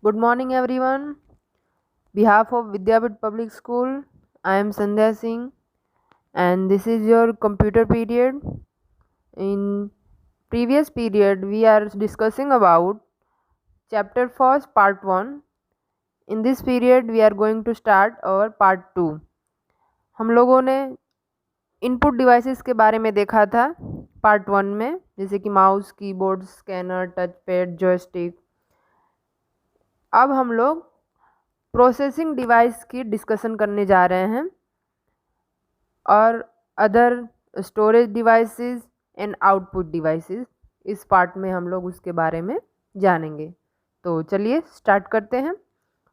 Good morning, everyone. Behalf of Vidyapit Public School, I am Sandhya Singh, and this is your computer period. In previous period, we are discussing about chapter first, part 1. In this period, we are going to start our part 2. हम लोगों ने input devices के बारे में देखा था part 1 में, जैसे कि mouse, keyboard, scanner, touch pad, joystick. अब हम लोग प्रोसेसिंग डिवाइस की डिस्कशन करने जा रहे हैं और other storage devices and output devices. इस पार्ट में हम लोग उसके बारे में जानेंगे। तो चलिए स्टार्ट करते हैं।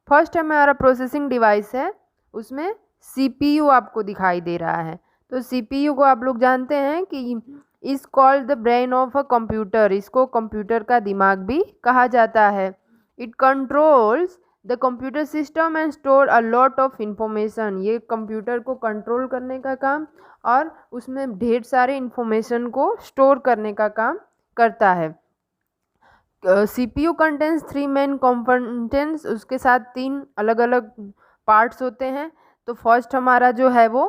फर्स्ट हमारा प्रोसेसिंग डिवाइस है, उसमें सीपीयू आपको दिखाई दे रहा है। तो सीपीयू को आप लोग जानते हैं कि is called the brain of a computer. इसको कंप्यूटर का दिमाग भी कहा जाता है। It controls the computer system and store a lot of information. ये कंप्यूटर को कंट्रोल करने का काम और उसमें ढेर सारे इंफॉर्मेशन को स्टोर करने का काम करता है। सीपीयू कंटेंट्स 3 मेन कंपोनेंट्स, उसके साथ 3 अलग अलग पार्ट्स होते हैं। तो फर्स्ट हमारा जो है वो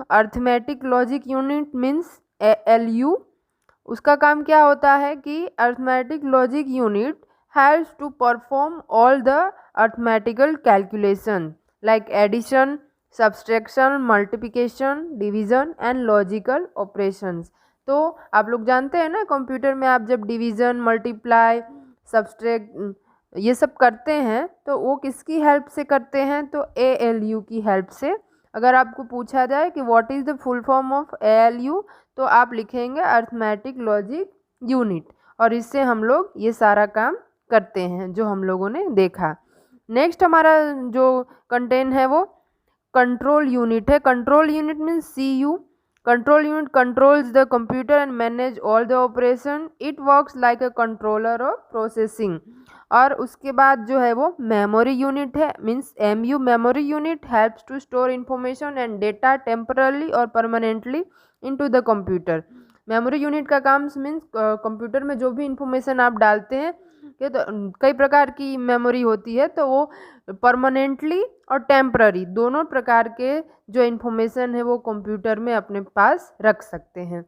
arithmetic logic unit means ALU. उसका काम क्या होता है कि arithmetic logic unit helps to perform all the arithmetical calculation like addition, subtraction, multiplication, division and logical operations। तो आप लोग जानते हैं ना, कंप्यूटर में आप जब डिवीज़न, मल्टीप्लाई, सब्सट्रैक्ट ये सब करते हैं तो वो किसकी हेल्प से करते हैं? तो ALU की हेल्प से। अगर आपको पूछा जाए कि what is the full form of ALU, तो आप लिखेंगे अर्थमेटिक लॉजिक यूनिट, और इससे हम लोग ये सारा काम करते हैं जो हम लोगों ने देखा। नेक्स्ट हमारा जो कंटेंट है वो कंट्रोल यूनिट है। Control unit means CU। Control unit controls the computer and manage all the operation. It works like a controller of processing. और उसके बाद जो है वो मेमोरी यूनिट है, means MU। Memory unit helps to store information and data temporarily और permanently into the computer. Memory unit का काम मीन्स कंप्यूटर में जो भी इंफॉर्मेशन आप डालते हैं, ये तो कई प्रकार की मेमोरी होती है, तो वो परमानेंटली और टेम्पररी दोनों प्रकार के जो इन्फॉर्मेशन है वो कंप्यूटर में अपने पास रख सकते हैं।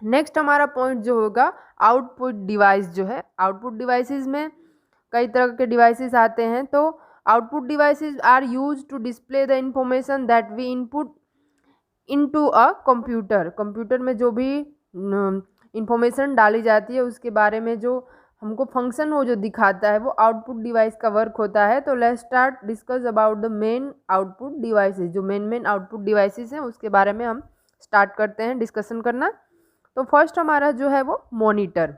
नेक्स्ट हमारा पॉइंट जो होगा आउटपुट डिवाइस जो है। आउटपुट डिवाइसेस में कई तरह के डिवाइसेस आते हैं। तो output devices are use to display the information that we input into a computer. Computer में जो भी इंफॉर्मेशन डाली जाती है उसके बारे में जो हमको फंक्शन वो जो दिखाता है वो आउटपुट डिवाइस का वर्क होता है। तो let's start discuss about the main output devices. जो मेन आउटपुट डिवाइसेस हैं उसके बारे में हम स्टार्ट करते हैं डिस्कशन करना। तो फर्स्ट हमारा जो है वो मॉनिटर।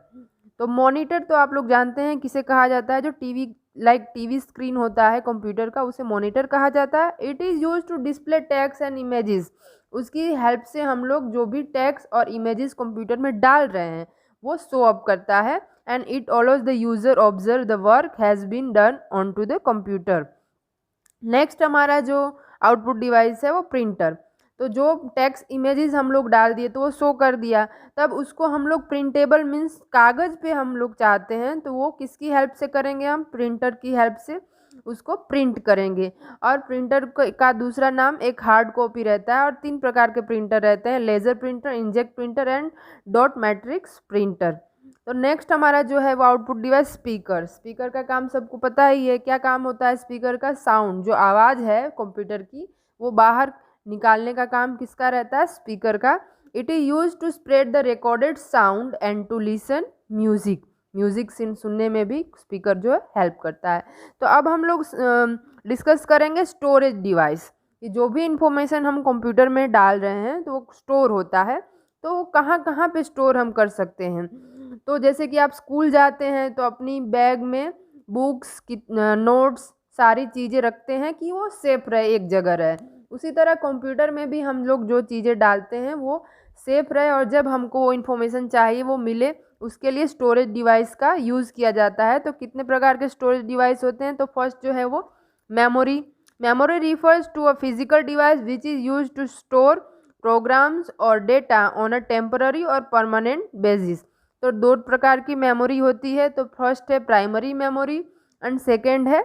तो मॉनिटर तो आप लोग जानते हैं किसे कहा जाता है? जो टीवी स्क्रीन होता है कंप्यूटर का, उसे मॉनिटर कहा जाता है। It is use to display text and images. उसकी हेल्प से हम लोग जो भी टेक्स्ट और इमेजेस कंप्यूटर में डाल रहे हैं वो शो अप करता है। And it allows the user observe the work has been done on to the computer. Next हमारा जो आउटपुट डिवाइस है वो प्रिंटर। तो जो टेक्स्ट इमेजेस हम लोग डाल दिए तो वो शो कर दिया, तब उसको हम लोग प्रिंटेबल मीन्स कागज़ पे हम लोग चाहते हैं तो वो किसकी हेल्प से करेंगे? हम प्रिंटर की हेल्प से उसको प्रिंट करेंगे। और प्रिंटर का दूसरा नाम एक हार्ड कॉपी रहता है। और 3 प्रकार के प्रिंटर रहते हैं, laser printer, inkjet printer and dot matrix printer. तो नेक्स्ट हमारा जो है वो आउटपुट डिवाइस स्पीकर। स्पीकर का काम सबको पता ही है, क्या काम होता है स्पीकर का? साउंड, जो आवाज़ है कंप्यूटर की वो बाहर निकालने का काम किसका रहता है? स्पीकर का। It is use to spread the recorded sound and to listen music. Music सुनने में भी स्पीकर जो है हेल्प करता है। तो अब हम लोग डिस्कस करेंगे स्टोरेज डिवाइस कि जो भी इंफॉर्मेशन हम कंप्यूटर में डाल रहे हैं तो वो स्टोर होता है। तो वो कहाँ कहाँ पे स्टोर हम कर सकते हैं? तो जैसे कि आप स्कूल जाते हैं तो अपनी बैग में बुक्स की नोट्स सारी चीज़ें रखते हैं कि वो सेफ रहे, एक जगह रहे। उसी तरह कंप्यूटर में भी हम लोग जो चीज़ें डालते हैं वो सेफ रहे और जब हमको वो इन्फॉर्मेशन चाहिए वो मिले, उसके लिए स्टोरेज डिवाइस का यूज़ किया जाता है। तो कितने प्रकार के स्टोरेज डिवाइस होते हैं? तो फर्स्ट जो है वो memory. Memory refers to a physical device which is use to store programs और डेटा ऑन अ टेम्पररी और परमानेंट बेसिस। तो 2 प्रकार की मेमोरी होती है। तो फर्स्ट है प्राइमरी मेमोरी एंड सेकेंड है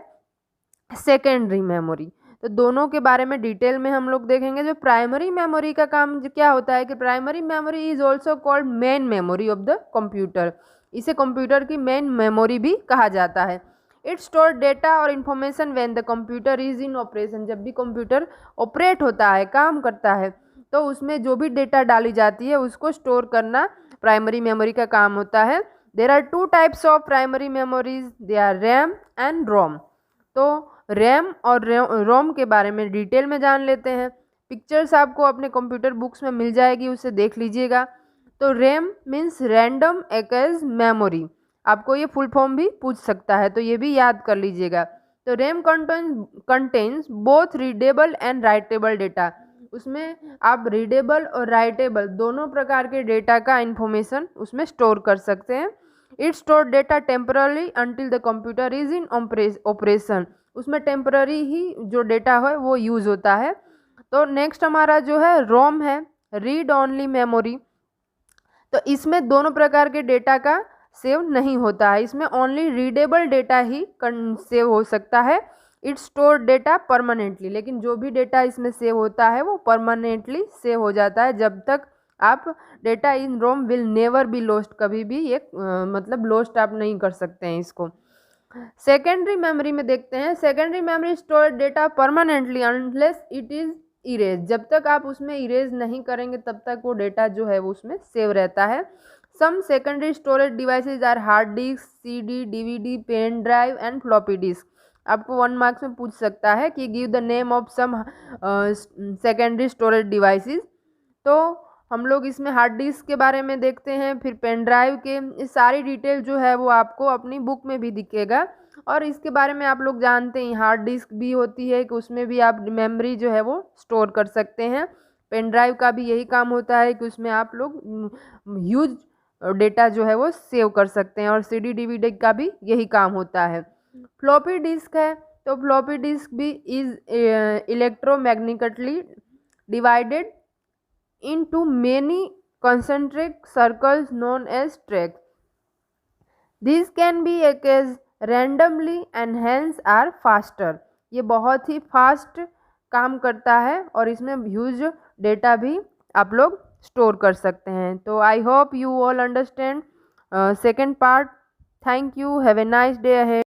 सेकेंडरी मेमोरी। तो दोनों के बारे में डिटेल में हम लोग देखेंगे। जो प्राइमरी मेमोरी का काम क्या होता है कि primary memory is also called main memory of the computer. इसे कंप्यूटर की मेन मेमोरी भी कहा जाता है। इट स्टोर डेटा और information when the computer is in operation. जब भी कंप्यूटर ऑपरेट होता है, काम करता है, तो उसमें जो भी डेटा डाली जाती है उसको स्टोर करना प्राइमरी मेमोरी का काम होता है। There are two types of primary memories, they are RAM and ROM. तो रैम और रोम के बारे में डिटेल में जान लेते हैं। पिक्चर्स आपको अपने कंप्यूटर बुक्स में मिल जाएगी, उसे देख लीजिएगा। तो RAM means random access memory. आपको ये फुल फॉर्म भी पूछ सकता है, तो ये भी याद कर लीजिएगा। तो RAM contains both readable and writable data. उसमें आप रीडेबल और राइटेबल दोनों प्रकार के डेटा का इंफॉर्मेशन उसमें स्टोर कर सकते हैं। It store data temporarily until the computer is in operation. उसमें टेम्पररी ही जो डेटा है वो यूज़ होता है। तो नेक्स्ट हमारा जो है रोम है, रीड ओनली मेमोरी। तो इसमें दोनों प्रकार के डेटा का सेव नहीं होता है, इसमें ओनली रीडेबल डेटा ही सेव हो सकता है। It store data permanently. लेकिन जो भी डेटा इसमें सेव होता है वो परमानेंटली सेव हो जाता है। जब तक आप data in ROM will never be lost, कभी भी ये मतलब लॉस्ट आप नहीं कर सकते हैं इसको। सेकेंडरी मेमोरी में देखते हैं। Secondary memory store data permanently unless it is erase. जब तक आप उसमें इरेज नहीं करेंगे तब तक वो डेटा जो है वो उसमें सेव रहता है। Some secondary storage devices are hard disk, CD, DVD, pen drive and floppy disk. आपको 1 मार्क्स में पूछ सकता है कि give the name of some secondary storage devices. तो हम लोग इसमें हार्ड डिस्क के बारे में देखते हैं, फिर पेन ड्राइव के, इस सारी डिटेल जो है वो आपको अपनी बुक में भी दिखेगा। और इसके बारे में आप लोग जानते हैं हार्ड डिस्क भी होती है कि उसमें भी आप मेमोरी जो है वो स्टोर कर सकते हैं। पेन ड्राइव का भी यही काम होता है कि उसमें आप लोग ह्यूज डेटा जो है वो सेव कर सकते हैं। और CD DVD का भी यही काम होता है। फ्लॉपी डिस्क है, तो फ्लॉपी डिस्क भी is electromagnetically divided into many concentric circles known as tracks. These can be accessed randomly and hence are faster. ये बहुत ही फास्ट काम करता है और इसमें ह्यूज डेटा भी आप लोग स्टोर कर सकते हैं। तो I hope you all understand second part. Thank you, have a nice day ahead.